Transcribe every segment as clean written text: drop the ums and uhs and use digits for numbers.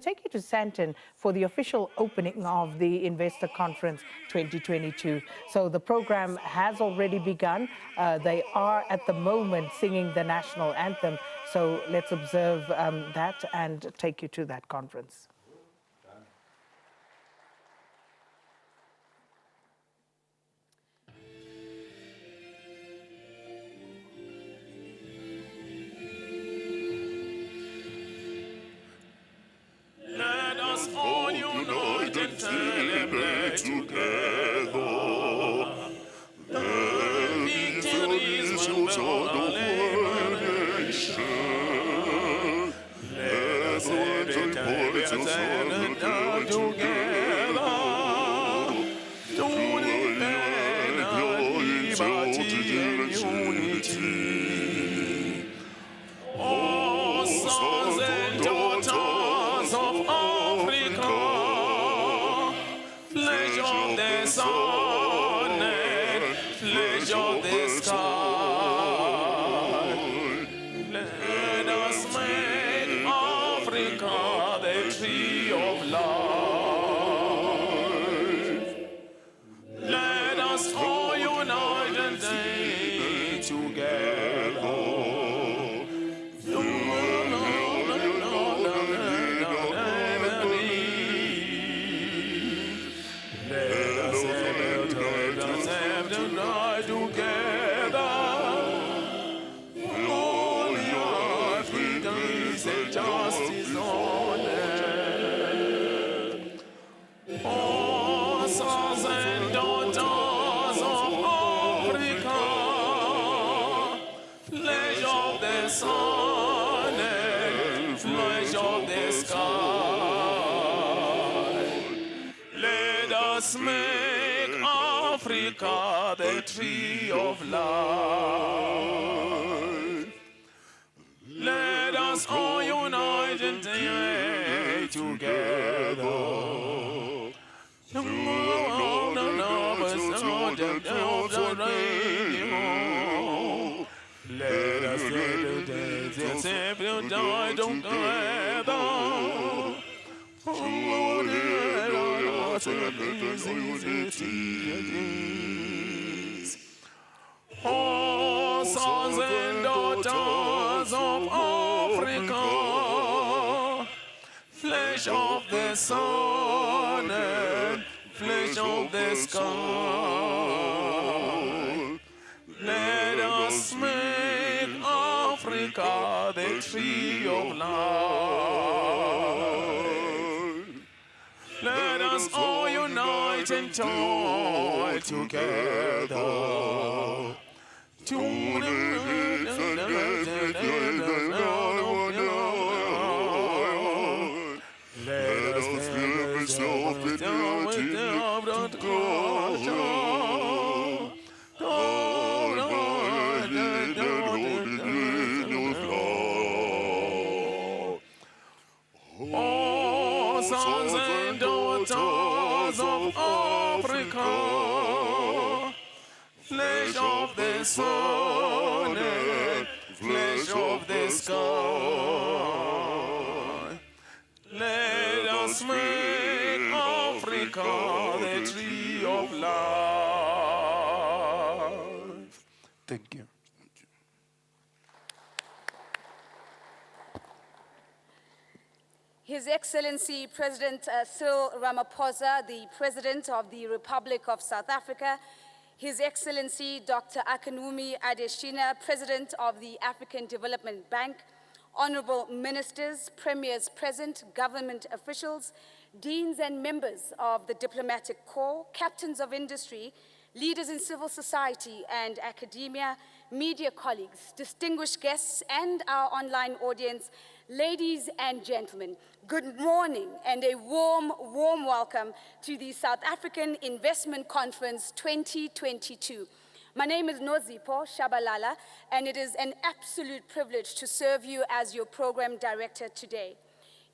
take you to Santon for the official opening of the Investor Conference 2022. So the program has already begun. They are at the moment singing the national anthem. So let's observe that and take you to that conference. Let us all unite and celebrate together the victories won by our liberation. Let us every time we stand down together to defend our liberty and unity. Oh, sons and daughters of Africa, flesh of the sun and flesh of the sky, let us make Africa the tree of life. Let us all unite and stay together. Let's make Africa the tree of life. Let us all unite and stay together. Let us die together. Oh, sons and daughters of Africa, flesh of the sun and flesh of the sky, let us make Africa the tree of life. Let us all unite and join together. Let us oh, sons and daughters of Africa, flesh of the sun and flesh of the sky, let us make Africa the tree of life. Thank you. His Excellency President Cyril Ramaphosa, the President of the Republic of South Africa, His Excellency Dr. Akinwumi Adesina, President of the African Development Bank, Honorable Ministers, Premiers present, government officials, deans and members of the diplomatic corps, captains of industry, leaders in civil society and academia, media colleagues, distinguished guests, and our online audience, ladies and gentlemen, good morning and a warm, warm welcome to the South African Investment Conference 2022. My name is Nozipho Shabalala, and it is an absolute privilege to serve you as your program director today.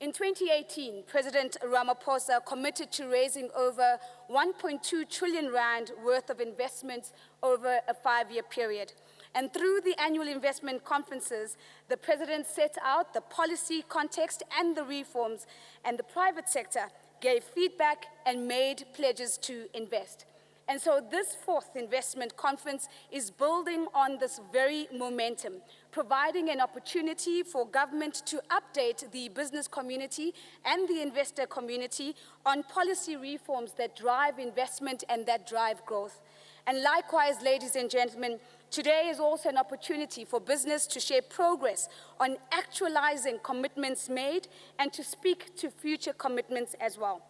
In 2018, President Ramaphosa committed to raising over 1.2 trillion rand worth of investments over a 5-year period. And through the annual investment conferences, the President set out the policy context and the reforms, and the private sector gave feedback and made pledges to invest. And so this fourth investment conference is building on this very momentum, providing an opportunity for government to update the business community and the investor community on policy reforms that drive investment and that drive growth. And likewise, ladies and gentlemen, today is also an opportunity for business to share progress on actualizing commitments made and to speak to future commitments as well.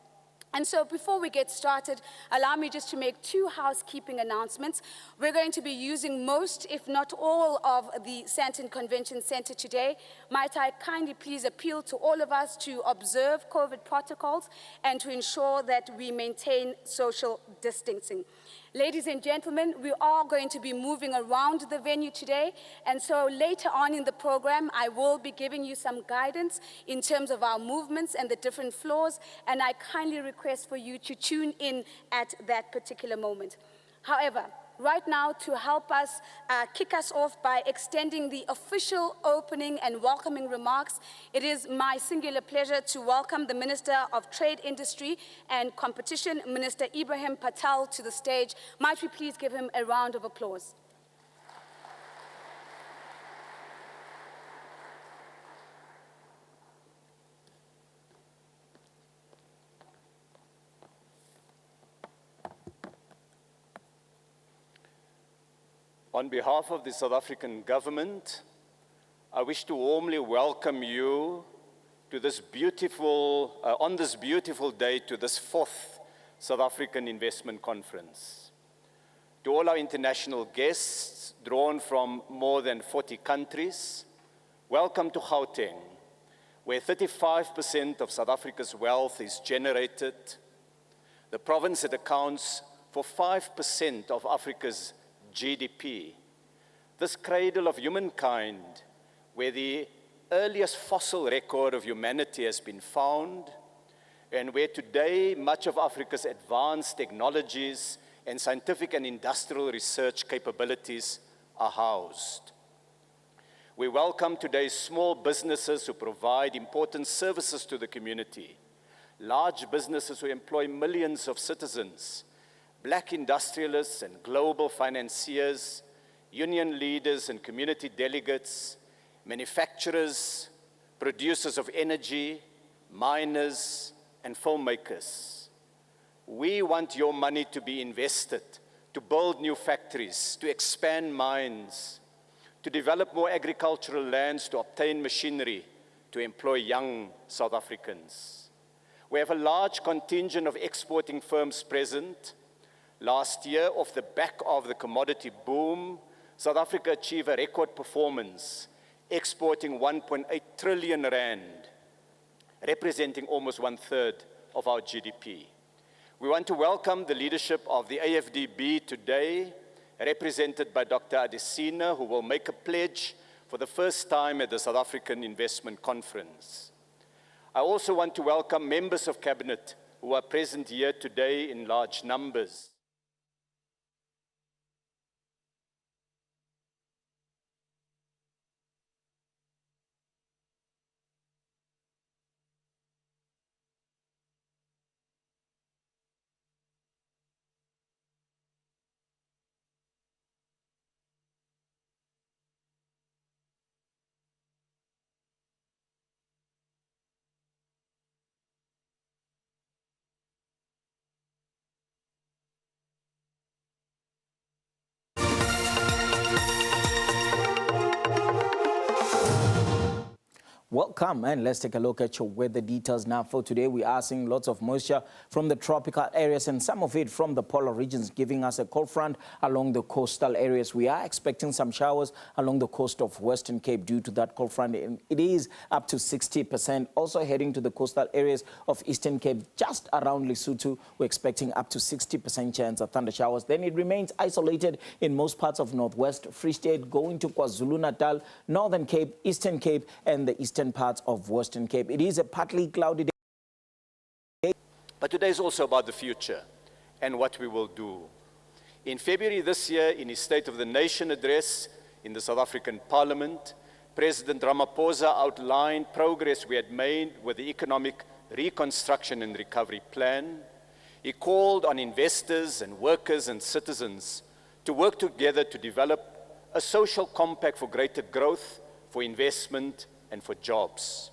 And so before we get started, allow me just to make two housekeeping announcements. We're going to be using most, if not all, of the Sandton Convention Center today. Might I kindly please appeal to all of us to observe COVID protocols and to ensure that we maintain social distancing. Ladies and gentlemen, we are going to be moving around the venue today, and so later on in the program, I will be giving you some guidance in terms of our movements and the different floors, and I kindly request for you to tune in at that particular moment. However, right now, to help us kick us off by extending the official opening and welcoming remarks, it is my singular pleasure to welcome the Minister of Trade, Industry and Competition, Minister Ibrahim Patel, to the stage. Might we please give him a round of applause? On behalf of the South African government, I wish to warmly welcome you to this beautiful, on this beautiful day, to this fourth South African Investment Conference. To all our international guests, drawn from more than 40 countries, welcome to Gauteng, where 35% of South Africa's wealth is generated, the province that accounts for 5% of Africa's GDP, this cradle of humankind, where the earliest fossil record of humanity has been found, and where today much of Africa's advanced technologies and scientific and industrial research capabilities are housed. We welcome today's small businesses who provide important services to the community, large businesses who employ millions of citizens, Black industrialists and global financiers, union leaders and community delegates, manufacturers, producers of energy, miners, and filmmakers. We want your money to be invested, to build new factories, to expand mines, to develop more agricultural lands, to obtain machinery, to employ young South Africans. We have a large contingent of exporting firms present. Last year, off the back of the commodity boom, South Africa achieved a record performance, exporting 1.8 trillion rand, representing almost 1/3 of our GDP. We want to welcome the leadership of the AFDB today, represented by Dr. Adesina, who will make a pledge for the first time at the South African Investment Conference. I also want to welcome members of Cabinet who are present here today in large numbers. Welcome, and let's take a look at your weather details now. For today, we are seeing lots of moisture from the tropical areas and some of it from the polar regions, giving us a cold front along the coastal areas. We are expecting some showers along the coast of Western Cape due to that cold front, and it is up to 60%. Also heading to the coastal areas of Eastern Cape, just around Lesotho, we're expecting up to 60% chance of thunder showers. Then it remains isolated in most parts of Northwest Free State, going to KwaZulu-Natal, Northern Cape, Eastern Cape, and the eastern parts of Western Cape. It is a partly cloudy day. But today is also about the future and what we will do. In February this year, in his State of the Nation address, in the South African Parliament, President Ramaphosa outlined progress we had made with the Economic Reconstruction and Recovery Plan. He called on investors and workers and citizens to work together to develop a social compact for greater growth, for investment, and for jobs.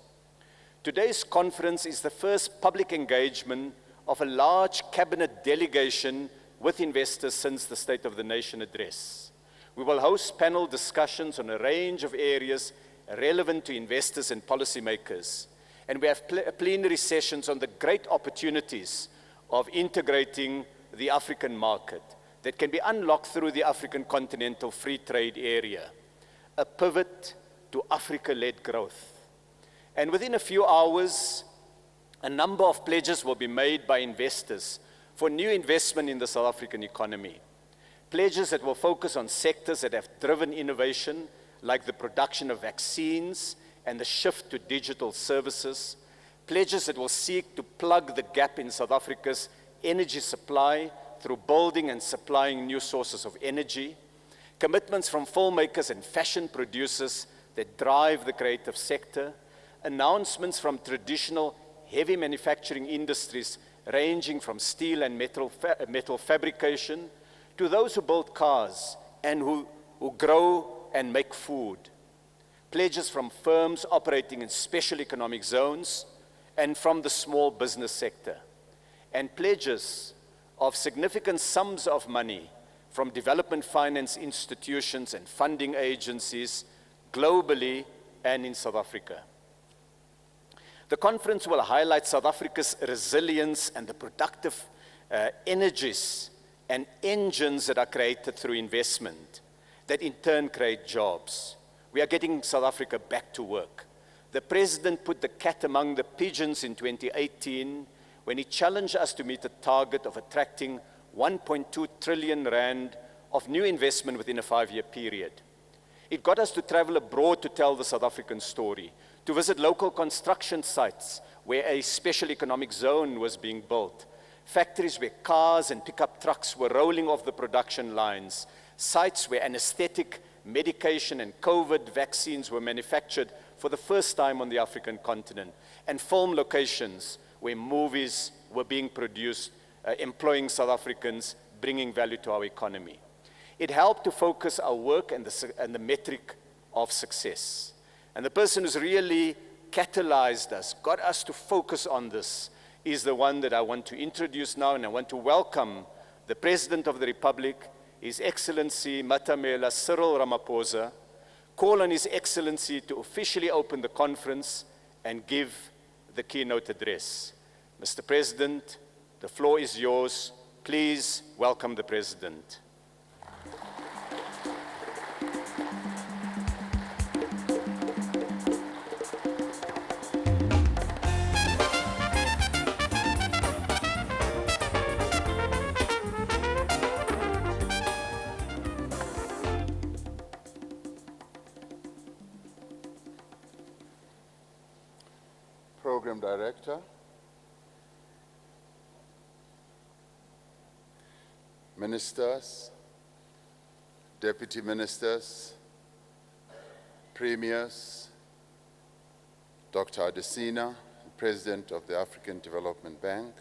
Today's conference is the first public engagement of a large cabinet delegation with investors since the State of the Nation address. We will host panel discussions on a range of areas relevant to investors and policymakers. And we have plenary sessions on the great opportunities of integrating the African market that can be unlocked through the African Continental Free Trade Area, a pivot to Africa-led growth. And within a few hours, a number of pledges will be made by investors for new investment in the South African economy. Pledges that will focus on sectors that have driven innovation, like the production of vaccines and the shift to digital services. Pledges that will seek to plug the gap in South Africa's energy supply through building and supplying new sources of energy. Commitments from filmmakers and fashion producers that drive the creative sector. Announcements from traditional heavy manufacturing industries ranging from steel and metal fabrication to those who build cars and who grow and make food. Pledges from firms operating in special economic zones and from the small business sector. And pledges of significant sums of money from development finance institutions and funding agencies globally and in South Africa. The conference will highlight South Africa's resilience and the productive energies and engines that are created through investment that in turn create jobs. We are getting South Africa back to work. The President put the cat among the pigeons in 2018 when he challenged us to meet a target of attracting 1.2 trillion rand of new investment within a 5-year period. It got us to travel abroad to tell the South African story, to visit local construction sites where a special economic zone was being built, factories where cars and pickup trucks were rolling off the production lines, sites where anesthetic, medication, and COVID vaccines were manufactured for the first time on the African continent, and film locations where movies were being produced, employing South Africans, bringing value to our economy. It helped to focus our work and the metric of success. And the person who's really catalyzed us, got us to focus on this, is the one that I want to introduce now, and I want to welcome the President of the Republic, His Excellency Matamela Cyril Ramaphosa, call on His Excellency to officially open the conference and give the keynote address. Mr. President, the floor is yours. Please welcome the President. Program Director, Ministers, Deputy Ministers, Premiers, Dr. Adesina, President of the African Development Bank,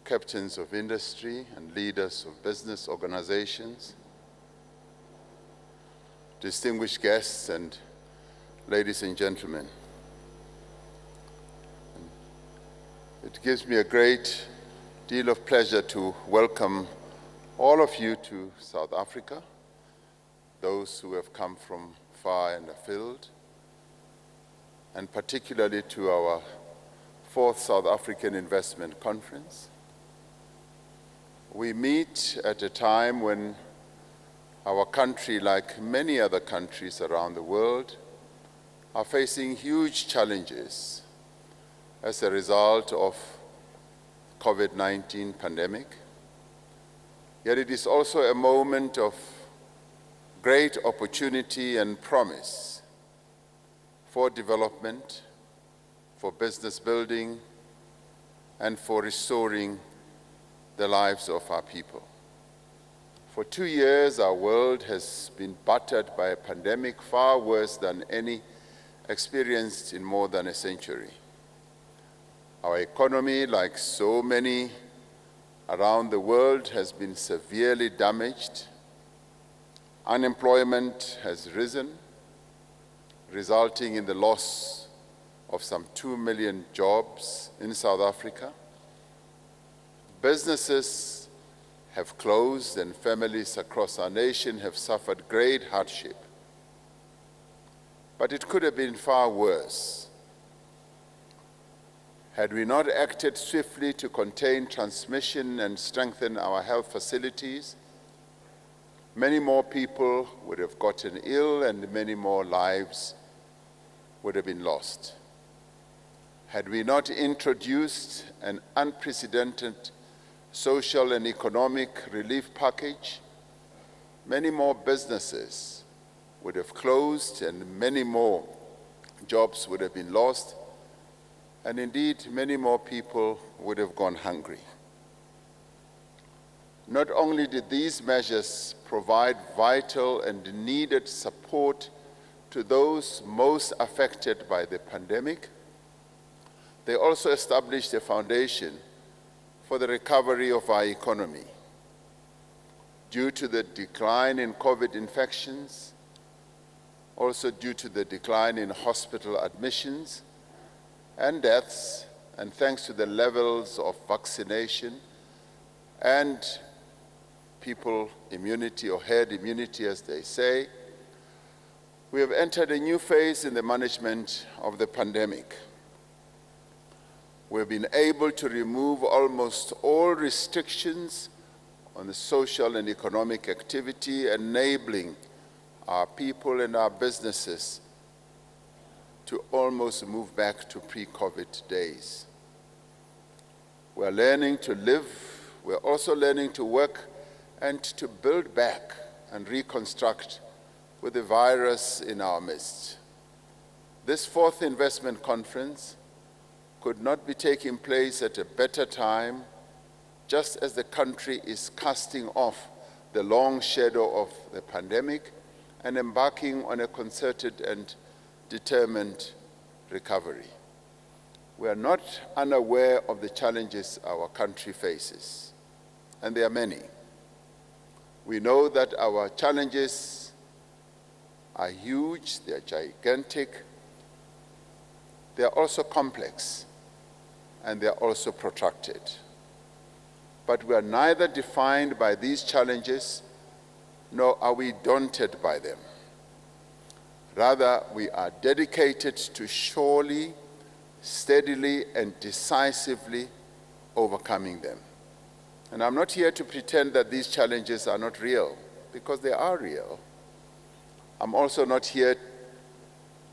captains of industry and leaders of business organizations, distinguished guests and ladies and gentlemen, it gives me a great deal of pleasure to welcome all of you to South Africa, those who have come from far and afield, and particularly to our 4th South African Investment Conference. We meet at a time when our country, like many other countries around the world, are facing huge challenges as a result of COVID-19 pandemic. Yet it is also a moment of great opportunity and promise for development, for business building, and for restoring the lives of our people. For 2 years, our world has been battered by a pandemic far worse than any experienced in more than a century. Our economy, like so many around the world, has been severely damaged. Unemployment has risen, resulting in the loss of some 2 million jobs in South Africa. Businesses have closed and families across our nation have suffered great hardship. But it could have been far worse. Had we not acted swiftly to contain transmission and strengthen our health facilities, many more people would have gotten ill and many more lives would have been lost. Had we not introduced an unprecedented social and economic relief package, many more businesses would have closed and many more jobs would have been lost, and indeed many more people would have gone hungry. Not only did these measures provide vital and needed support to those most affected by the pandemic, they also established a foundation for the recovery of our economy. Due to the decline in COVID infections, also due to the decline in hospital admissions and deaths, and thanks to the levels of vaccination and people immunity or herd immunity, as they say, we have entered a new phase in the management of the pandemic. We've been able to remove almost all restrictions on the social and economic activity, enabling our people and our businesses to almost move back to pre-COVID days. We're learning to live, we're also learning to work and to build back and reconstruct with the virus in our midst. This fourth investment conference could not be taking place at a better time, just as the country is casting off the long shadow of the pandemic and embarking on a concerted and determined recovery. We are not unaware of the challenges our country faces, and there are many. We know that our challenges are huge, they are gigantic, they are also complex, and they are also protracted. But we are neither defined by these challenges, nor are we daunted by them. Rather, we are dedicated to surely, steadily, and decisively overcoming them. And I'm not here to pretend that these challenges are not real, because they are real. I'm also not here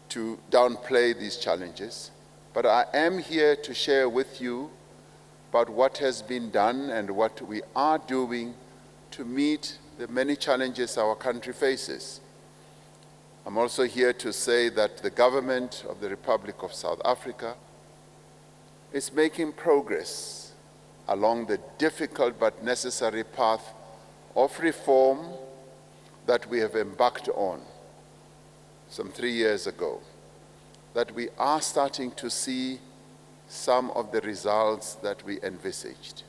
to downplay these challenges, but I am here to share with you about what has been done and what we are doing to meet the many challenges our country faces. I'm also here to say that the government of the Republic of South Africa is making progress along the difficult but necessary path of reform that we have embarked on some 3 years ago, that we are starting to see some of the results that we envisaged.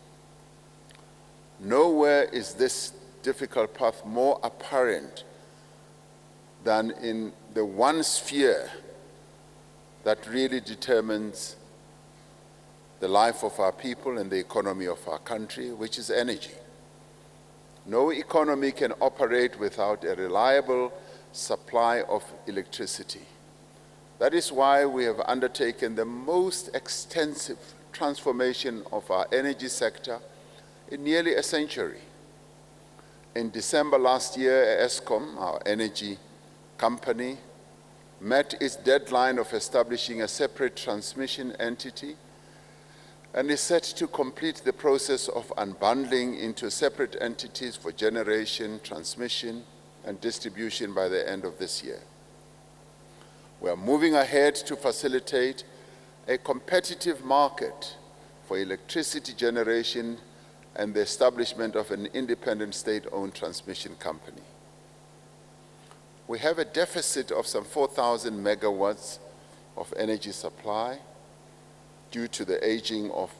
Nowhere is this difficult path more apparent than in the one sphere that really determines the life of our people and the economy of our country, which is energy. No economy can operate without a reliable supply of electricity. That is why we have undertaken the most extensive transformation of our energy sector in nearly a century. In December last year, Eskom, our energy company, met its deadline of establishing a separate transmission entity and is set to complete the process of unbundling into separate entities for generation, transmission, and distribution by the end of this year. We are moving ahead to facilitate a competitive market for electricity generation and the establishment of an independent state-owned transmission company. We have a deficit of some 4,000 megawatts of energy supply due to the aging of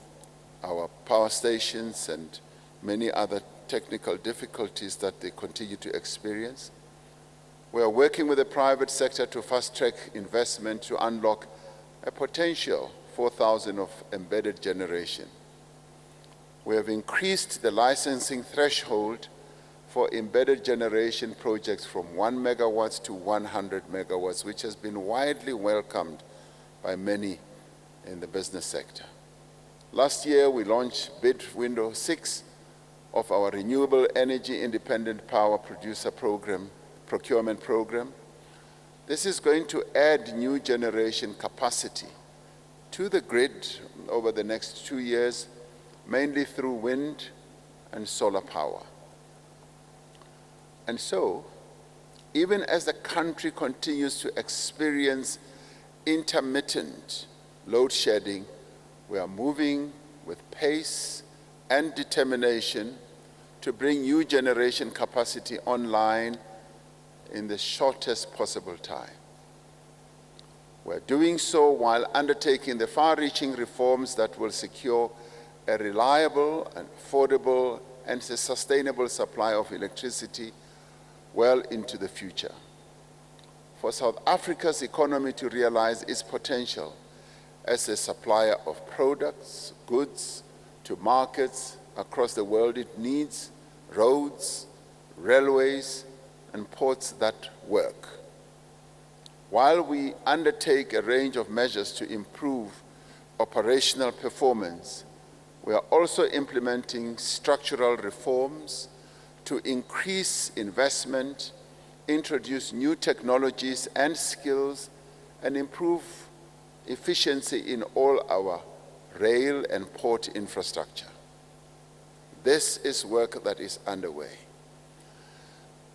our power stations and many other technical difficulties that they continue to experience. We are working with the private sector to fast-track investment to unlock a potential 4,000 of embedded generation. We have increased the licensing threshold for embedded generation projects from 1 megawatts to 100 megawatts, which has been widely welcomed by many in the business sector. Last year, we launched bid window 6 of our Renewable Energy Independent Power Producer Program, procurement program. This is going to add new generation capacity to the grid over the next 2 years, mainly through wind and solar power. And so, even as the country continues to experience intermittent load shedding, we are moving with pace and determination to bring new generation capacity online in the shortest possible time. We're doing so while undertaking the far-reaching reforms that will secure a reliable and affordable and a sustainable supply of electricity well into the future. For South Africa's economy to realize its potential as a supplier of products, goods to markets across the world, it needs roads, railways, and ports that work. While we undertake a range of measures to improve operational performance, we are also implementing structural reforms to increase investment, introduce new technologies and skills, and improve efficiency in all our rail and port infrastructure. This is work that is underway.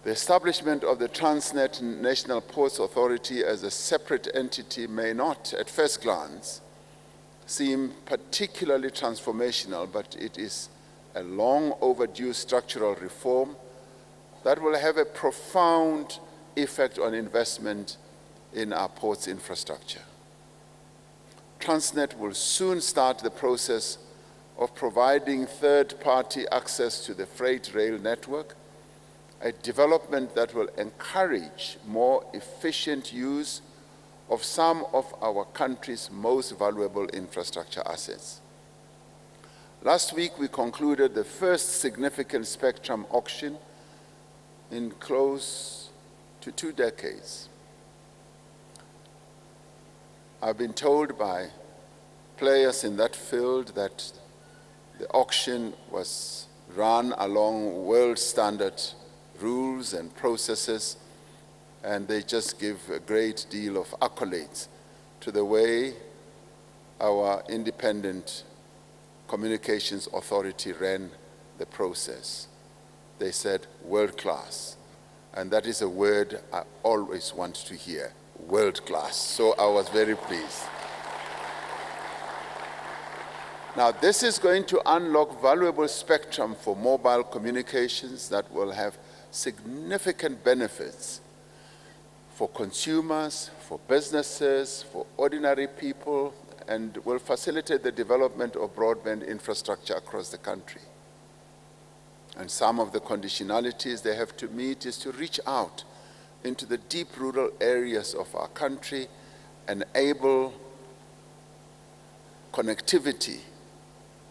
The establishment of the Transnet National Ports Authority as a separate entity may not, at first glance, seem particularly transformational, but it is a long overdue structural reform that will have a profound effect on investment in our ports infrastructure. Transnet will soon start the process of providing third-party access to the freight rail network, a development that will encourage more efficient use of some of our country's most valuable infrastructure assets. Last week, we concluded the first significant spectrum auction in close to 2 decades. I've been told by players in that field that the auction was run along world standard rules and processes, and they just give a great deal of accolades to the way our independent communications authority ran the process. They said world class, and that is a word I always want to hear, world class. So I was very pleased. Now, this is going to unlock valuable spectrum for mobile communications that will have significant benefits for consumers, for businesses, for ordinary people, and will facilitate the development of broadband infrastructure across the country. And some of the conditionalities they have to meet is to reach out into the deep rural areas of our country, enable connectivity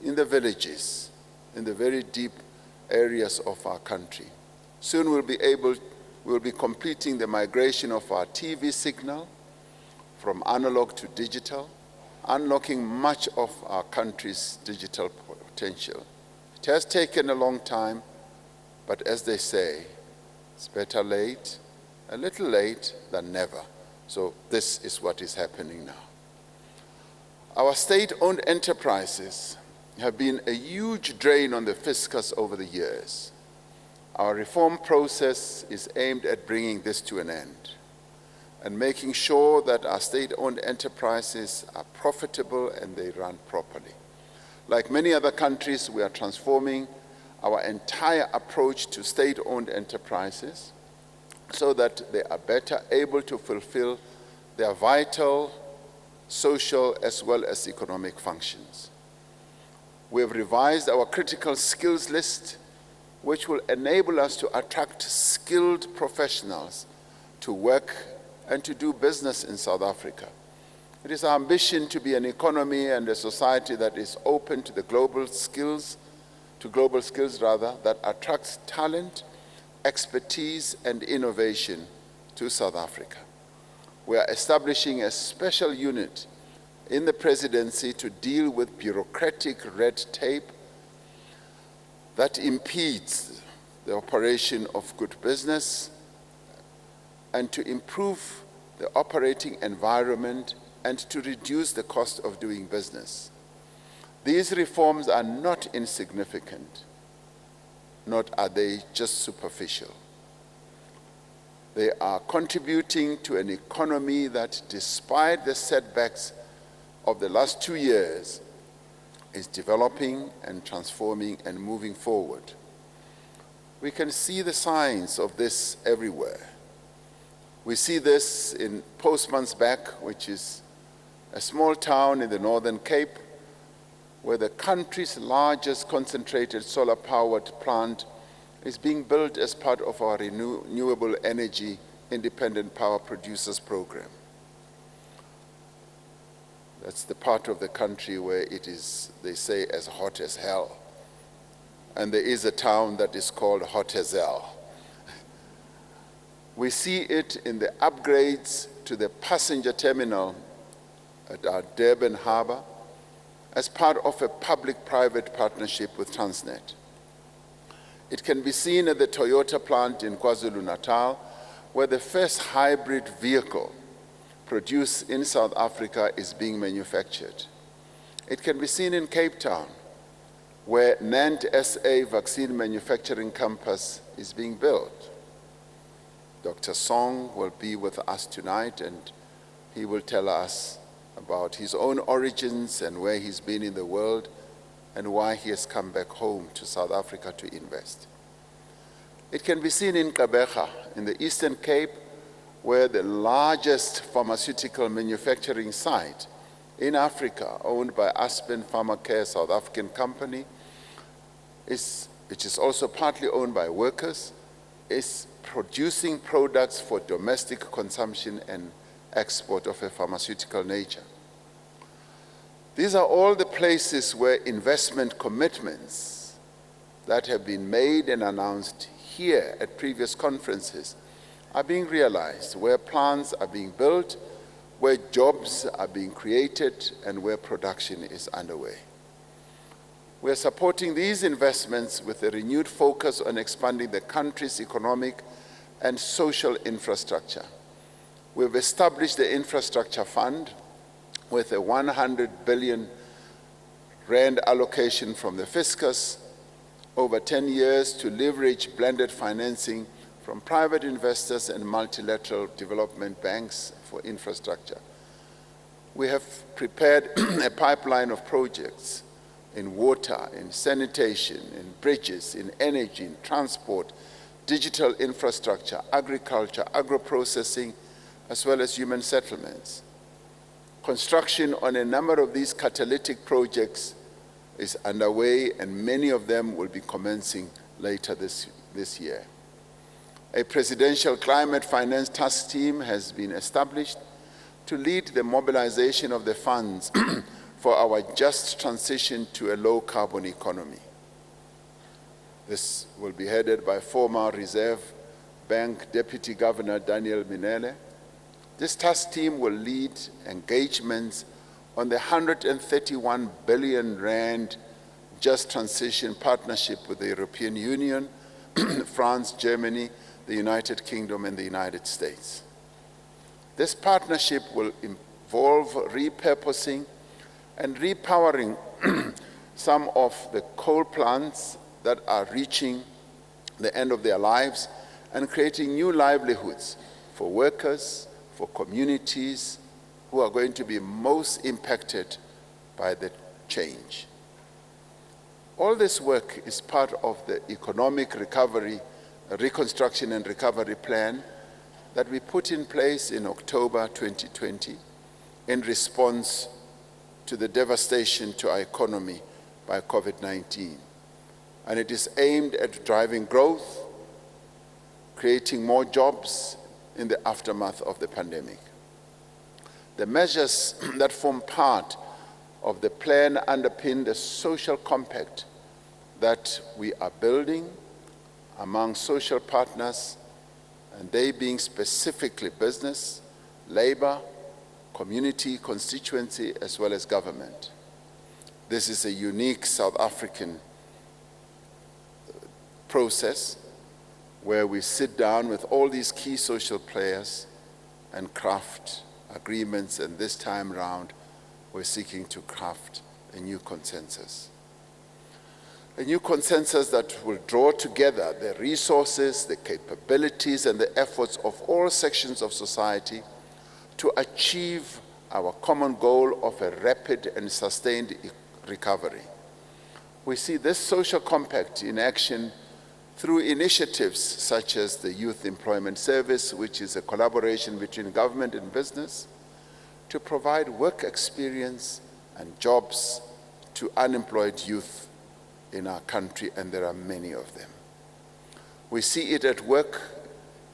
in the villages, in the very deep areas of our country. Soon we'll be completing the migration of our TV signal from analog to digital, unlocking much of our country's digital potential. It has taken a long time, but as they say, it's better late, a little late than never. So this is what is happening now. Our state-owned enterprises have been a huge drain on the fiscus over the years. Our reform process is aimed at bringing this to an end and making sure that our state-owned enterprises are profitable and they run properly. Like many other countries, we are transforming our entire approach to state-owned enterprises so that they are better able to fulfill their vital social as well as economic functions. We have revised our critical skills list, which will enable us to attract skilled professionals to work and to do business in South Africa. It is our ambition to be an economy and a society that is open to the global skills that attracts talent, expertise, and innovation to South Africa. We are establishing a special unit in the presidency to deal with bureaucratic red tape that impedes the operation of good business and to improve the operating environment and to reduce the cost of doing business. These reforms are not insignificant, nor are they just superficial. They are contributing to an economy that, despite the setbacks of the last 2 years, is developing and transforming and moving forward. We can see the signs of this everywhere. We see this in Postmansback, which is a small town in the Northern Cape, where the country's largest concentrated solar-powered plant is being built as part of our renewable energy independent power producers program. That's the part of the country where it is, they say, as hot as hell. And there is a town that is called Hot as Hell. We see it in the upgrades to the passenger terminal at our Durban Harbour as part of a public-private partnership with Transnet. It can be seen at the Toyota plant in KwaZulu-Natal, where the first hybrid vehicle produced in South Africa is being manufactured. It can be seen in Cape Town, where NANT SA vaccine manufacturing campus is being built. Dr. Song will be with us tonight, and he will tell us about his own origins and where he's been in the world and why he has come back home to South Africa to invest. It can be seen in Gqeberha, in the Eastern Cape, where the largest pharmaceutical manufacturing site in Africa, owned by Aspen Pharmacare, South African company, which is also partly owned by workers, is producing products for domestic consumption and export of a pharmaceutical nature. These are all the places where investment commitments that have been made and announced here at previous conferences are being realized, where plants are being built, where jobs are being created, and where production is underway. We are supporting these investments with a renewed focus on expanding the country's economic and social infrastructure. We've established the Infrastructure Fund with a 100 billion rand allocation from the fiscus over 10 years to leverage blended financing from private investors and multilateral development banks for infrastructure. We have prepared a pipeline of projects in water, in sanitation, in bridges, in energy, in transport, digital infrastructure, agriculture, agro-processing, as well as human settlements. Construction on a number of these catalytic projects is underway, and many of them will be commencing later this year. A presidential climate finance task team has been established to lead the mobilization of the funds for our just transition to a low-carbon economy. This will be headed by former Reserve Bank Deputy Governor Daniel Minele. This task team will lead engagements on the 131 billion rand Just Transition Partnership with the European Union, France, Germany, the United Kingdom, and the United States. This partnership will involve repurposing and repowering some of the coal plants that are reaching the end of their lives and creating new livelihoods for workers, for communities who are going to be most impacted by the change. All this work is part of the economic recovery, reconstruction and recovery plan that we put in place in October 2020 in response to the devastation to our economy by COVID-19. And it is aimed at driving growth, creating more jobs in the aftermath of the pandemic. The measures that form part of the plan underpin the social compact that we are building among social partners, and they being specifically business, labor, community, constituency, as well as government. This is a unique South African process where we sit down with all these key social players and craft agreements, and this time round we're seeking to craft a new consensus. A new consensus that will draw together the resources, the capabilities, and the efforts of all sections of society to achieve our common goal of a rapid and sustained recovery. We see this social compact in action through initiatives such as the Youth Employment Service, which is a collaboration between government and business to provide work experience and jobs to unemployed youth in our country, and there are many of them. We see it at work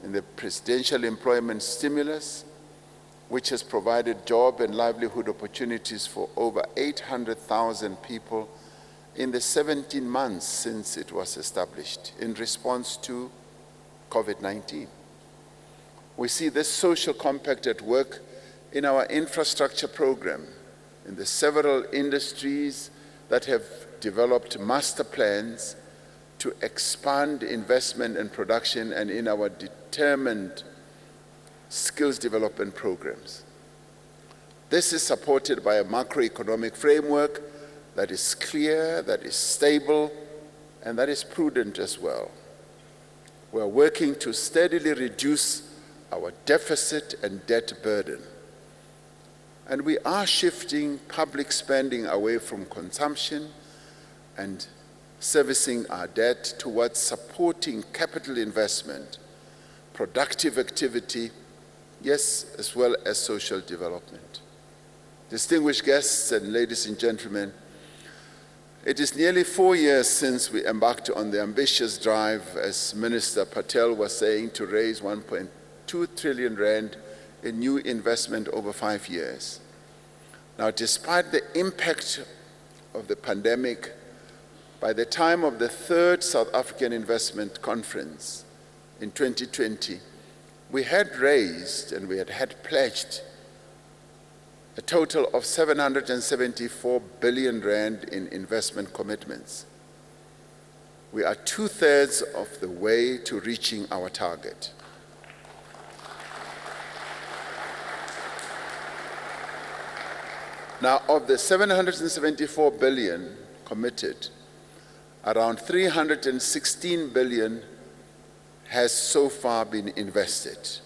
in the Presidential Employment Stimulus, which has provided job and livelihood opportunities for over 800,000 people in the 17 months since it was established in response to COVID-19. We see this social compact at work in our infrastructure program, in the several industries that have developed master plans to expand investment and production, and in our determined skills development programs. This is supported by a macroeconomic framework that is clear, that is stable, and that is prudent as well. We are working to steadily reduce our deficit and debt burden. And we are shifting public spending away from consumption and servicing our debt towards supporting capital investment, productive activity, yes, as well as social development. Distinguished guests and ladies and gentlemen, it is nearly 4 years since we embarked on the ambitious drive, as Minister Patel was saying, to raise 1.2 trillion rand in new investment over 5 years. Now, despite the impact of the pandemic, by the time of the third South African Investment Conference in 2020, we had raised and we had pledged a total of 774 billion rand in investment commitments. We are 2/3 of the way to reaching our target. Now, of the 774 billion committed, around 316 billion has so far been invested,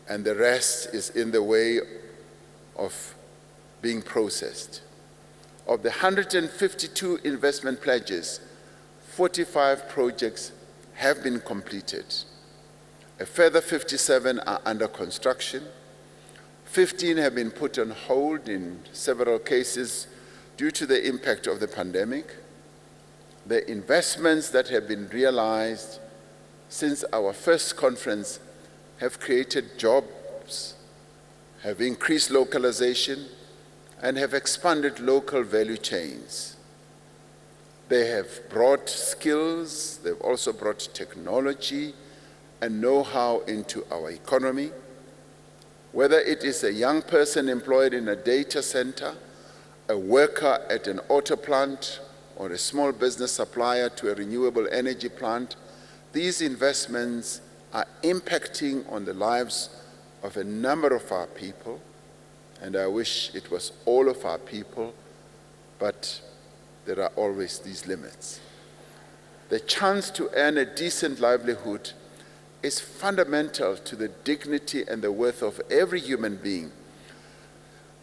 and the rest is in the way of being processed. Of the 152 investment pledges, 45 projects have been completed. A further 57 are under construction. 15 have been put on hold in several cases due to the impact of the pandemic. The investments that have been realized since our first conference have created jobs, have increased localization, and have expanded local value chains. They have brought skills, they've also brought technology and know-how into our economy. Whether it is a young person employed in a data center, a worker at an auto plant, or a small business supplier to a renewable energy plant, these investments are impacting on the lives of a number of our people, and I wish it was all of our people, but there are always these limits. The chance to earn a decent livelihood is fundamental to the dignity and the worth of every human being.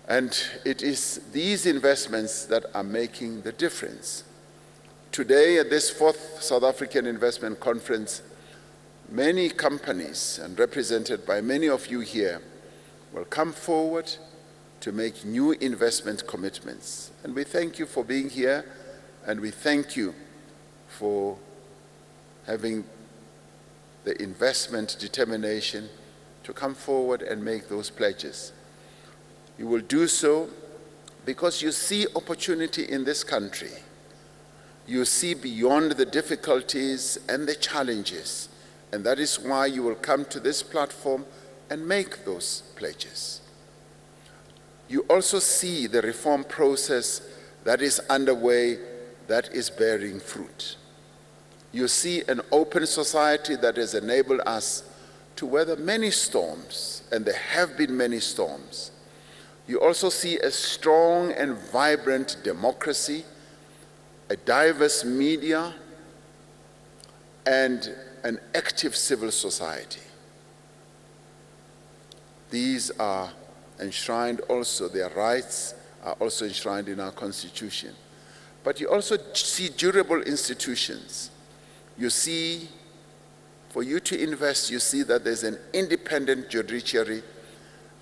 And it is these investments that are making the difference. Today, at this 4th South African Investment Conference, many companies, and represented by many of you here, will come forward to make new investment commitments. And we thank you for being here, and we thank you for having the investment determination to come forward and make those pledges. You will do so because you see opportunity in this country. You see beyond the difficulties and the challenges, and that is why you will come to this platform and make those pledges. You also see the reform process that is underway that is bearing fruit. You see an open society that has enabled us to weather many storms, and there have been many storms. You also see a strong and vibrant democracy, a diverse media, and an active civil society. These are enshrined also, their rights are also enshrined in our Constitution. But you also see durable institutions. You see, for you to invest, you see that there's an independent judiciary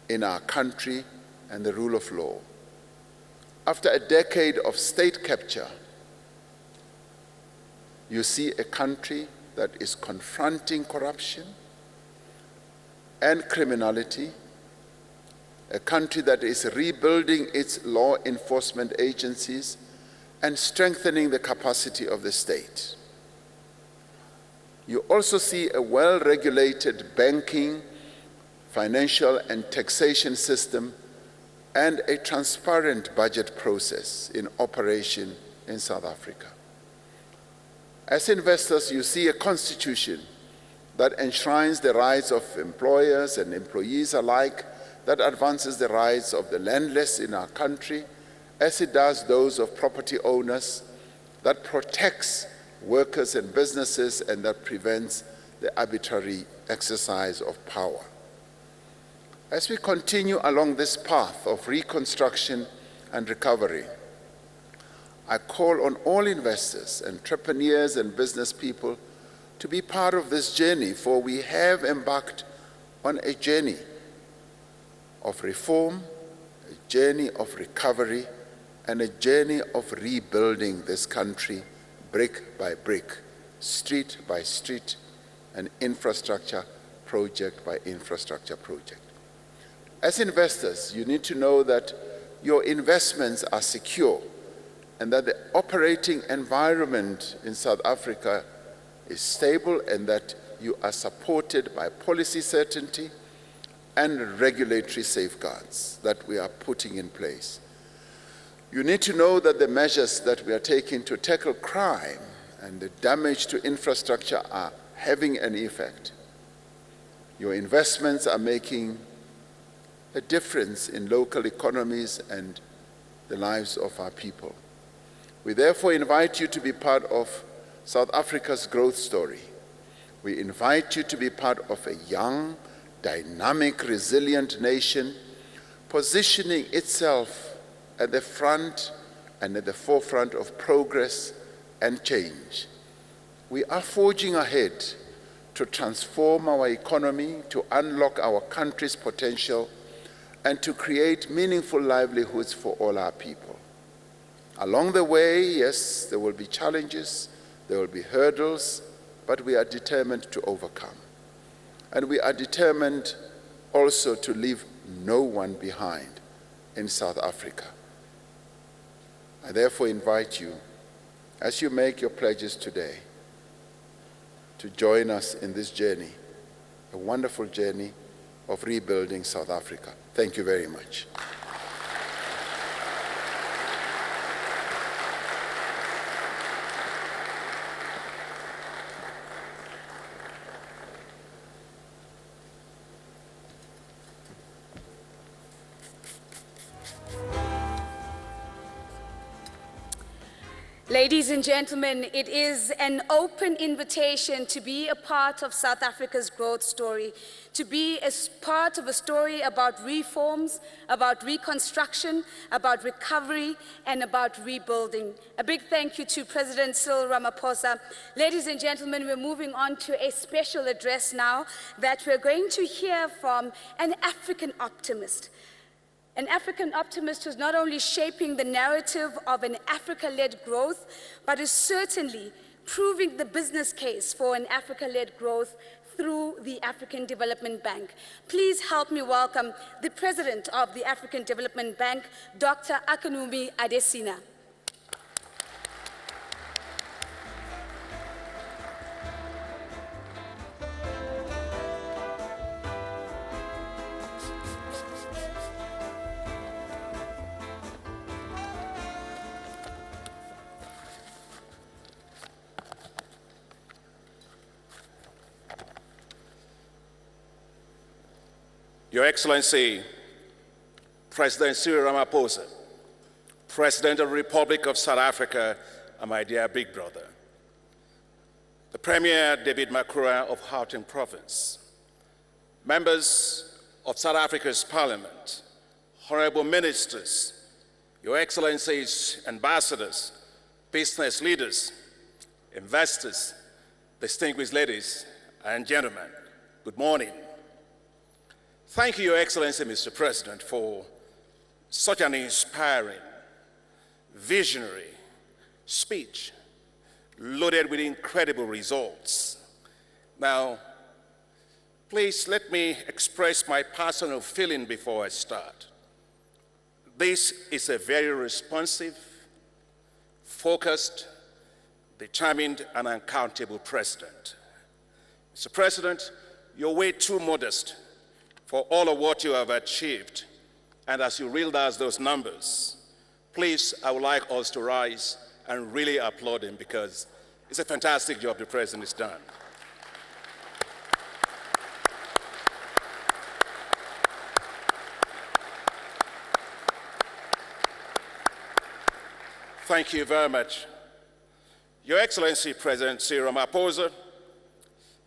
in our country and the rule of law. After a decade of state capture, you see a country that is confronting corruption and criminality, a country that is rebuilding its law enforcement agencies and strengthening the capacity of the state. You also see a well-regulated banking, financial, and taxation system and a transparent budget process in operation in South Africa. As investors, you see a constitution that enshrines the rights of employers and employees alike, that advances the rights of the landless in our country, as it does those of property owners, that protects workers and businesses, and that prevents the arbitrary exercise of power. As we continue along this path of reconstruction and recovery, I call on all investors, entrepreneurs, and business people to be part of this journey, for we have embarked on a journey of reform, a journey of recovery, and a journey of rebuilding this country brick by brick, street by street, and infrastructure project by infrastructure project. As investors, you need to know that your investments are secure and that the operating environment in South Africa is stable, and that you are supported by policy certainty and regulatory safeguards that we are putting in place. You need to know that the measures that we are taking to tackle crime and the damage to infrastructure are having an effect. Your investments are making a difference in local economies and the lives of our people. We therefore invite you to be part of South Africa's growth story. We invite you to be part of a young, dynamic, resilient nation, positioning itself at the front and at the forefront of progress and change. We are forging ahead to transform our economy, to unlock our country's potential, and to create meaningful livelihoods for all our people. Along the way, yes, there will be challenges, there will be hurdles, but we are determined to overcome. And we are determined also to leave no one behind in South Africa. I therefore invite you, as you make your pledges today, to join us in this journey, a wonderful journey of rebuilding South Africa. Thank you very much. Ladies and gentlemen, it is an open invitation to be a part of South Africa's growth story, to be a part of a story about reforms, about reconstruction, about recovery, and about rebuilding. A big thank you to President Cyril Ramaphosa. Ladies and gentlemen, we're moving on to a special address now that we're going to hear from an African optimist. An African optimist who's not only shaping the narrative of an Africa-led growth, but is certainly proving the business case for an Africa-led growth through the African Development Bank. Please help me welcome the President of the African Development Bank, Dr. Akanumi Adesina. Your Excellency, President Cyril Ramaphosa, President of the Republic of South Africa, and my dear big brother, the Premier David Makhura of Gauteng Province, members of South Africa's Parliament, honorable ministers, Your Excellencies, ambassadors, business leaders, investors, distinguished ladies and gentlemen, good morning. Thank you, Your Excellency, Mr. President, for such an inspiring, visionary speech loaded with incredible results. Now, please let me express my personal feeling before I start. This is a very responsive, focused, determined, and accountable president. Mr. President, you're way too modest for all of what you have achieved. And as you realize those numbers, please, I would like us to rise and really applaud him, because it's a fantastic job the president has done. Thank you very much. Your Excellency, President Cyril Ramaphosa,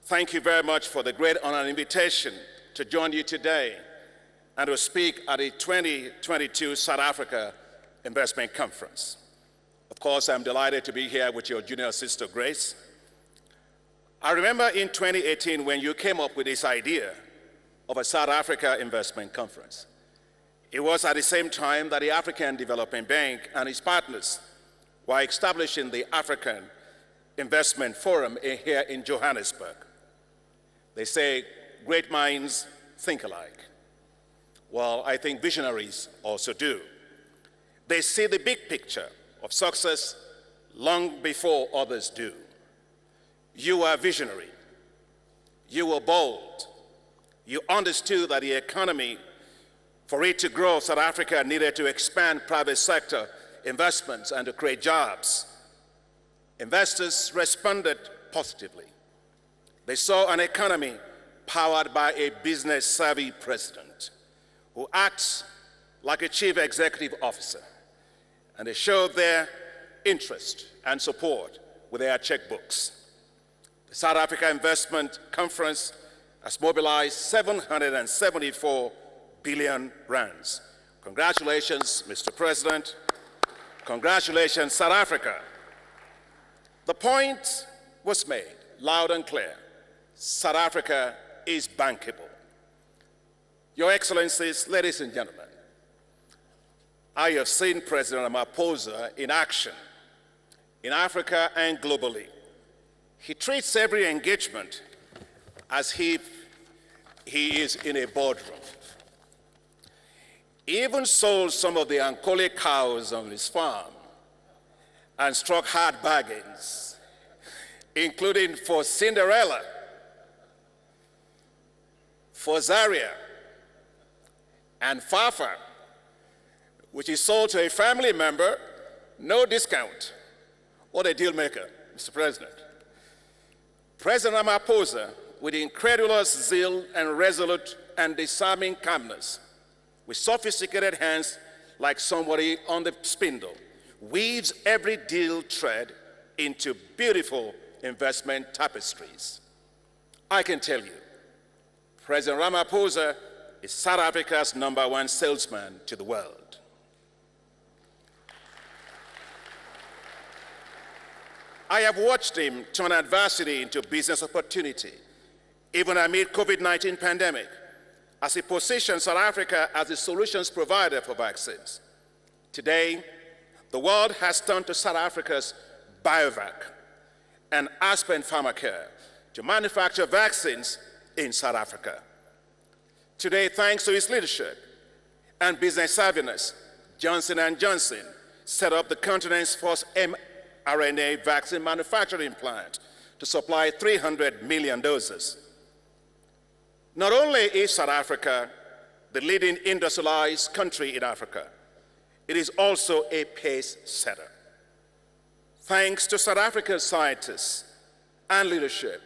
thank you very much for the great honor and invitation to join you today and to speak at the 2022 South Africa Investment Conference. Of course, I'm delighted to be here with your junior sister, Grace. I remember in 2018 when you came up with this idea of a South Africa Investment Conference. It was at the same time that the African Development Bank and its partners were establishing the African Investment Forum here in Johannesburg. They say great minds think alike. Well, I think visionaries also do. They see the big picture of success long before others do. You were visionary. You were bold. You understood that the economy, for it to grow, South Africa needed to expand private sector investments and to create jobs. Investors responded positively. They saw an economy powered by a business-savvy president who acts like a chief executive officer, and they showed their interest and support with their checkbooks. The South Africa Investment Conference has mobilized 774 billion rands. Congratulations, Mr. President. Congratulations, South Africa. The point was made loud and clear. South Africa is bankable. Your Excellencies, ladies and gentlemen, I have seen President Ramaphosa in action in Africa and globally. He treats every engagement as if he is in a boardroom. He even sold some of the Ankole cows on his farm and struck hard bargains, including for Cinderella, for Zaria, and Fafa, which is sold to a family member, no discount. What a deal maker, Mr. President. President Ramaphosa, with incredulous zeal and resolute and disarming calmness, with sophisticated hands like somebody on the spindle, weaves every deal thread into beautiful investment tapestries. I can tell you, President Ramaphosa is South Africa's #1 salesman to the world. I have watched him turn adversity into business opportunity, even amid COVID-19 pandemic, as he positions South Africa as the solutions provider for vaccines. Today, the world has turned to South Africa's BioVac and Aspen Pharmacare to manufacture vaccines in South Africa. Today, thanks to his leadership and business savviness, Johnson & Johnson set up the continent's first mRNA vaccine manufacturing plant to supply 300 million doses. Not only is South Africa the leading industrialized country in Africa, it is also a pace setter. Thanks to South Africa's scientists and leadership,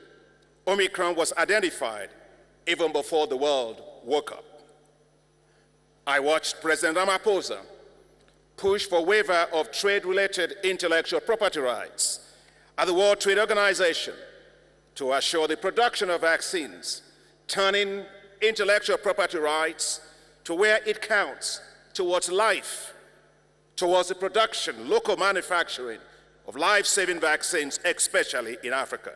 Omicron was identified even before the world woke up. I watched President Ramaphosa push for waiver of trade-related intellectual property rights at the World Trade Organization to assure the production of vaccines, turning intellectual property rights to where it counts, towards life, towards the production, local manufacturing of life-saving vaccines, especially in Africa.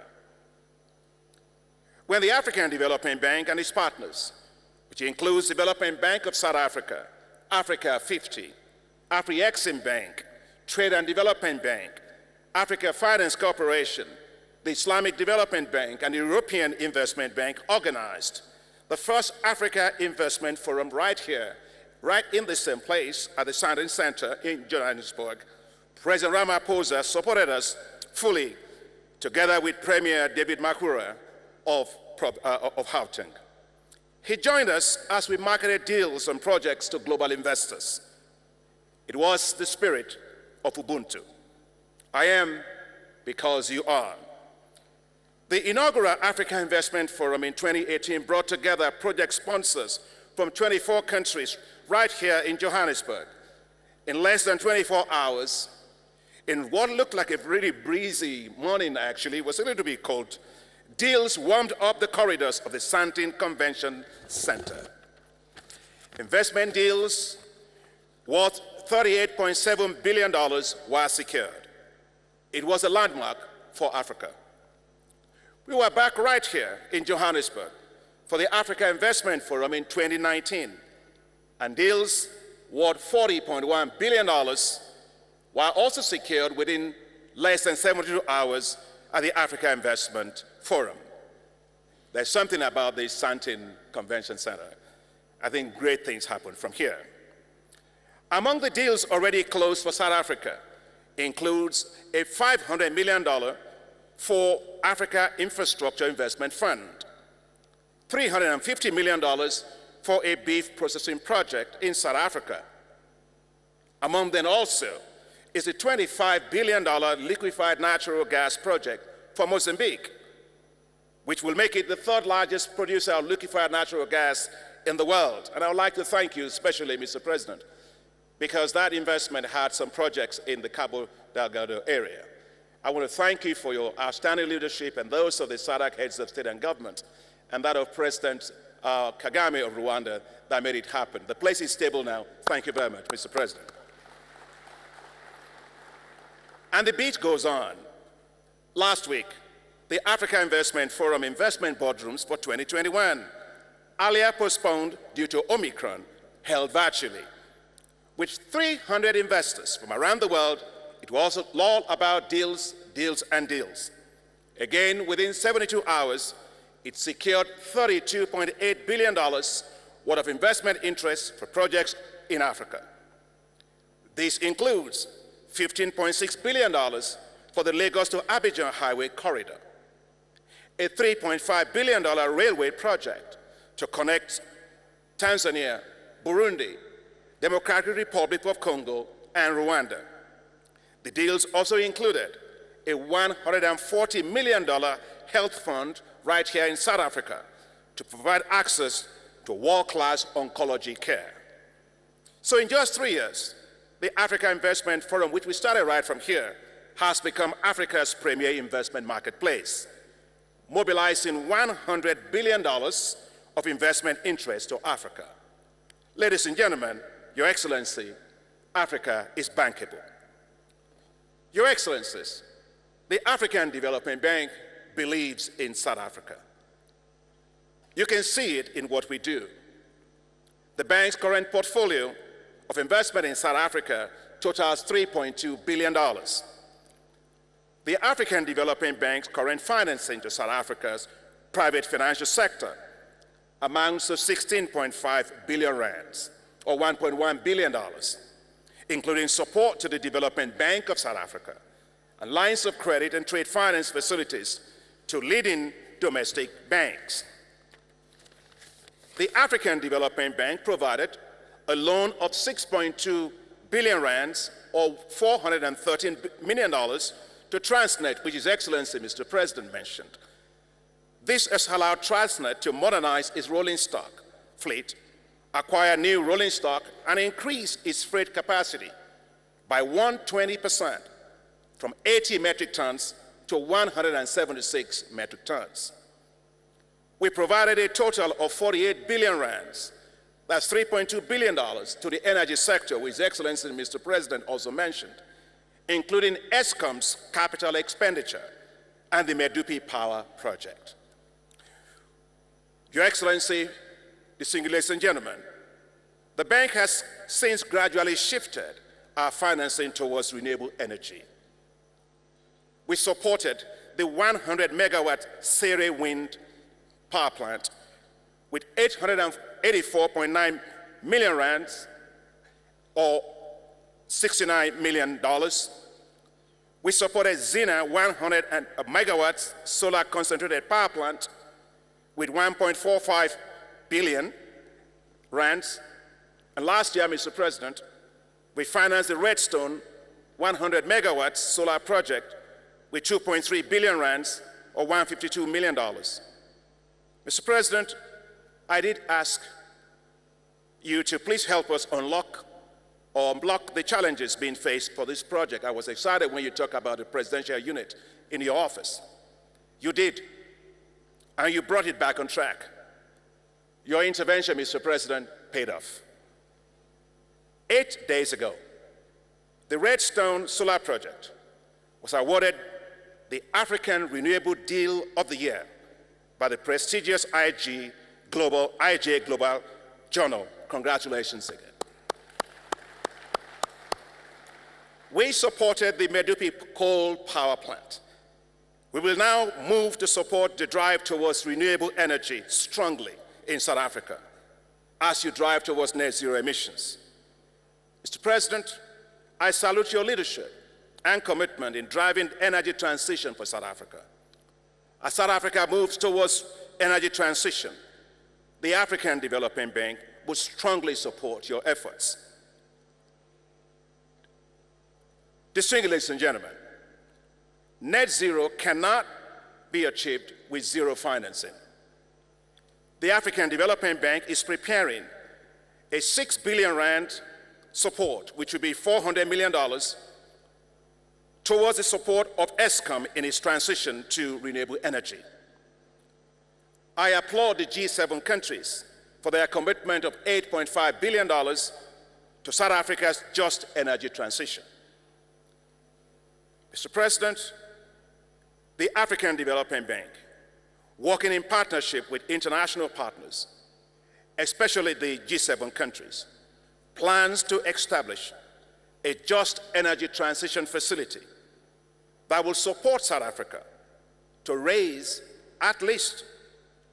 When the African Development Bank and its partners, which includes the Development Bank of South Africa, Africa 50, Afri-Exim Bank, Trade and Development Bank, Africa Finance Corporation, the Islamic Development Bank, and the European Investment Bank organized the first Africa Investment Forum right here, right in the same place at the Sandton Center in Johannesburg. President Ramaphosa supported us fully, together with Premier David Makhura of Gauteng. He joined us as we marketed deals and projects to global investors. It was the spirit of Ubuntu. I am because you are. The inaugural Africa Investment Forum in 2018 brought together project sponsors from 24 countries right here in Johannesburg. In less than 24 hours, in what looked like a really breezy morning, actually, it was a little bit cold, deals warmed up the corridors of the Sandton Convention Center. Investment deals worth $38.7 billion were secured. It was a landmark for Africa. We were back right here in Johannesburg for the Africa Investment Forum in 2019, and deals worth $40.1 billion were also secured within less than 72 hours at the Africa Investment Forum. There's something about the Sandton Convention Center. I think great things happen from here. Among the deals already closed for South Africa includes a $500 million for Africa Infrastructure Investment Fund, $350 million for a beef processing project in South Africa. Among them also is a $25 billion liquefied natural gas project for Mozambique, which will make it the third largest producer of liquefied natural gas in the world. And I would like to thank you especially, Mr. President, because that investment had some projects in the Cabo Delgado area. I want to thank you for your outstanding leadership and those of the SADC heads of state and government, and that of President Kagame of Rwanda that made it happen. The place is stable now. Thank you very much, Mr. President. And the beat goes on. Last week, the Africa Investment Forum investment boardrooms for 2021, earlier postponed due to Omicron, held virtually. With 300 investors from around the world, it was all about deals, deals, and deals. Again, within 72 hours, it secured $32.8 billion worth of investment interest for projects in Africa. This includes $15.6 billion for the Lagos to Abidjan Highway Corridor, a $3.5 billion railway project to connect Tanzania, Burundi, Democratic Republic of Congo, and Rwanda. The deals also included a $140 million health fund right here in South Africa to provide access to world-class oncology care. So in just 3 years, the Africa Investment Forum, which we started right from here, has become Africa's premier investment marketplace, mobilizing $100 billion of investment interest to Africa. Ladies and gentlemen, Your Excellency, Africa is bankable. Your Excellencies, the African Development Bank believes in South Africa. You can see it in what we do. The bank's current portfolio of investment in South Africa totals $3.2 billion. The African Development Bank's current financing to South Africa's private financial sector amounts to 16.5 billion rands, or $1.1 billion, including support to the Development Bank of South Africa and lines of credit and trade finance facilities to leading domestic banks. The African Development Bank provided a loan of 6.2 billion rands, or $413 million, to Transnet, which His Excellency, Mr. President, mentioned. This has allowed Transnet to modernize its rolling stock fleet, acquire new rolling stock, and increase its freight capacity by 120%, from 80 metric tons to 176 metric tons. We provided a total of 48 billion rands, that's $3.2 billion, to the energy sector, which His Excellency, Mr. President, also mentioned, including Eskom's capital expenditure and the Medupi Power Project. Your Excellency, distinguished ladies and gentlemen, the bank has since gradually shifted our financing towards renewable energy. We supported the 100 megawatt SAIC wind power plant with 884.9 million rands, or $69 million. We supported Zina 100 megawatts solar concentrated power plant with 1.45 billion rands. And last year, Mr. President, we financed the Redstone 100 megawatts solar project with 2.3 billion rands, or $152 million. Mr. President, I did ask you to please help us unlock the challenges being faced for this project. I was excited when you talked about the presidential unit in your office. You did, and you brought it back on track. Your intervention, Mr. President, paid off. 8 days ago, the Redstone Solar Project was awarded the African Renewable Deal of the Year by the prestigious IJ Global Journal. Congratulations again. We supported the Medupi coal power plant. We will now move to support the drive towards renewable energy strongly in South Africa as you drive towards net zero emissions. Mr. President, I salute your leadership and commitment in driving energy transition for South Africa. As South Africa moves towards energy transition, the African Development Bank will strongly support your efforts. Distinguished ladies and gentlemen, net zero cannot be achieved with zero financing. The African Development Bank is preparing a 6 billion rand support, which will be $400 million, towards the support of Eskom in its transition to renewable energy. I applaud the G7 countries for their commitment of $8.5 billion to South Africa's just energy transition. Mr. President, the African Development Bank, working in partnership with international partners, especially the G7 countries, plans to establish a just energy transition facility that will support South Africa to raise at least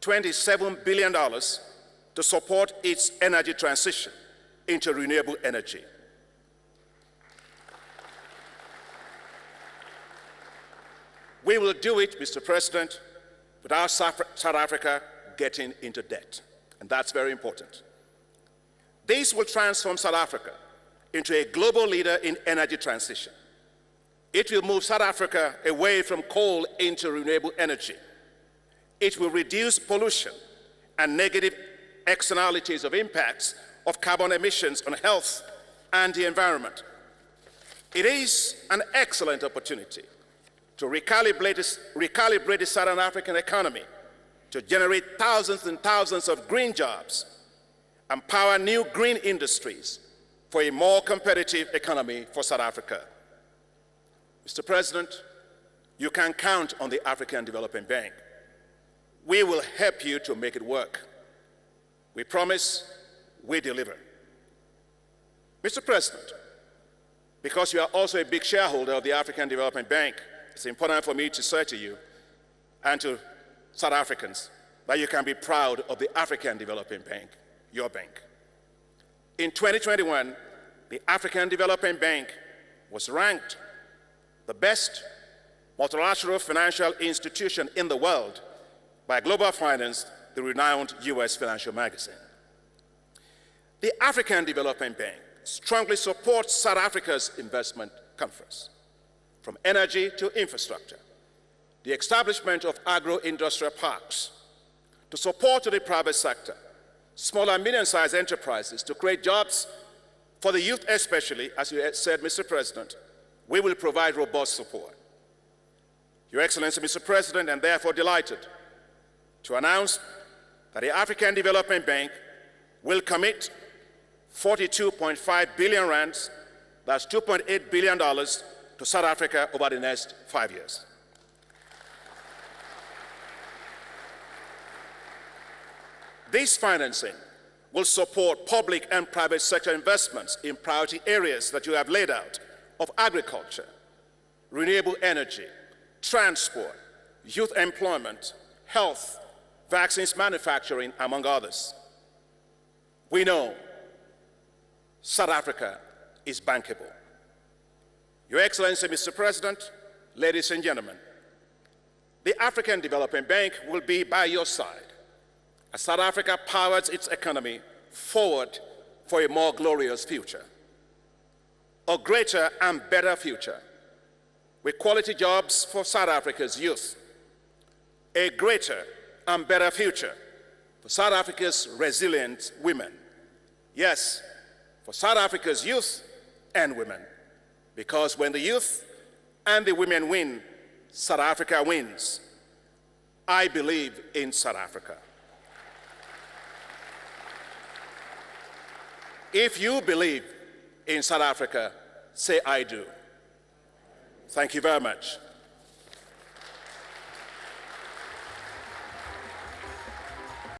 $27 billion to support its energy transition into renewable energy. We will do it, Mr. President, without South Africa getting into debt, and that's very important. This will transform South Africa into a global leader in energy transition. It will move South Africa away from coal into renewable energy. It will reduce pollution and negative externalities of impacts of carbon emissions on health and the environment, It is an excellent opportunity to recalibrate the Southern African economy to generate thousands and thousands of green jobs, empower new green industries for a more competitive economy for South Africa. Mr. President, you can count on the African Development Bank. We will help you to make it work. We promise, we deliver. Mr. President, because you are also a big shareholder of the African Development Bank, it's important for me to say to you and to South Africans that you can be proud of the African Development Bank, your bank. In 2021, the African Development Bank was ranked the best multilateral financial institution in the world by Global Finance, the renowned US financial magazine. The African Development Bank strongly supports South Africa's investment conference, from energy to infrastructure, the establishment of agro-industrial parks, to support to the private sector, small and medium-sized enterprises to create jobs for the youth especially, as you said, Mr. President. We will provide robust support. Your Excellency, Mr. President, and therefore delighted to announce that the African Development Bank will commit 42.5 billion rands, that's $2.8 billion, to South Africa over the next 5 years. This financing will support public and private sector investments in priority areas that you have laid out of agriculture, renewable energy, transport, youth employment, health, vaccines manufacturing, among others. We know South Africa is bankable. Your Excellency, Mr. President, ladies and gentlemen, the African Development Bank will be by your side as South Africa powers its economy forward for a more glorious future, a greater and better future, with quality jobs for South Africa's youth, a greater and better future for South Africa's resilient women. Yes, for South Africa's youth and women, because when the youth and the women win, South Africa wins. I believe in South Africa. If you believe in South Africa, say I do. Thank you very much.